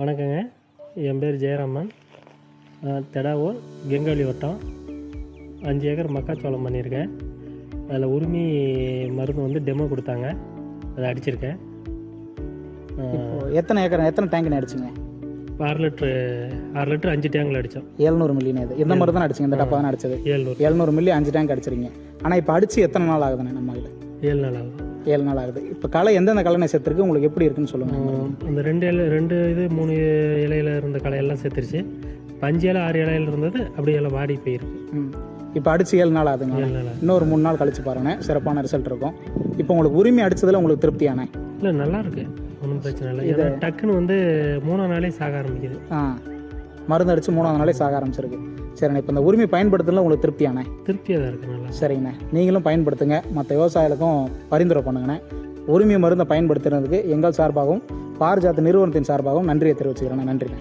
வணக்கங்க. என் பேர் ஜெயராமன். தெடாவூர் கெங்காவளி வட்டம். 5 ஏக்கர் மக்காச்சோளம் பண்ணியிருக்கேன். அதில் உரிமை மருந்து வந்து டெமோ கொடுத்தாங்க, அதை அடிச்சிருக்கேன். எத்தனை ஏக்கர் எத்தனை டேங்க்னு அடிச்சிங்க? 6 லிட்டர் 5 டேங்கில் அடித்தோம். 700 மில்லின்னு இது எந்த மாதிரி தான் அடிச்சிங்க? இந்த டப்பா தான் அடிச்சது. 700 மில்லி 5 டேங்க் அடிச்சிருங்க. ஆனால் இப்போ அடித்து எத்தனை நாள் ஆகுதுண்ணே? நம்ம இதில் 7 நாள் ஆகுது. 7 நாள் ஆகுது. இப்போ களை எந்தெந்த களைனை சேர்த்துருக்கு, உங்களுக்கு எப்படி இருக்குன்னு சொல்லுங்கள். அந்த 3 இலையில் இருந்த களையெல்லாம் சேர்த்துருச்சு. 5 இலை 6 இலையில் இருந்தது அப்படியே எல்லாம் வாடி போயிருக்கு. இப்போ அடித்து 7 நாள் ஆகுதுங்க. 7 நாள். இன்னொரு 3 நாள் கழிச்சு பாருங்கள், சிறப்பான ரிசல்ட் இருக்கும். இப்போ உங்களுக்கு உரிமை அடித்ததில் உங்களுக்கு திருப்தியானே? இல்லை, நல்லா இருக்கு, ஒன்றும் பிரச்சனை இல்லை. இது டக்குன்னு வந்து 3ஆம் நாளே சாக ஆரம்பிக்குது. மருந்து அடித்து 3ஆவது நாளே சாக ஆரம்பிச்சிருக்கு. சரிண்ணே, இப்போ இந்த உரிமை பயன்படுத்துறதுல உங்களுக்கு திருப்தியானே? திருப்தியாக தான் இருக்குது, நல்லா. சரிங்கண்ணே, நீங்களும் பயன்படுத்துங்க, மற்ற விவசாயிகளுக்கும் பரிந்துரை பண்ணுங்கண்ணே. உரிமை மருந்தை பயன்படுத்துறதுக்கு எங்கள் சார்பாகவும் பாரிஜாத் நிறுவனத்தின் சார்பாகவும் நன்றியை தெரிவிச்சுக்கிறேண்ணே. நன்றிண்ணே.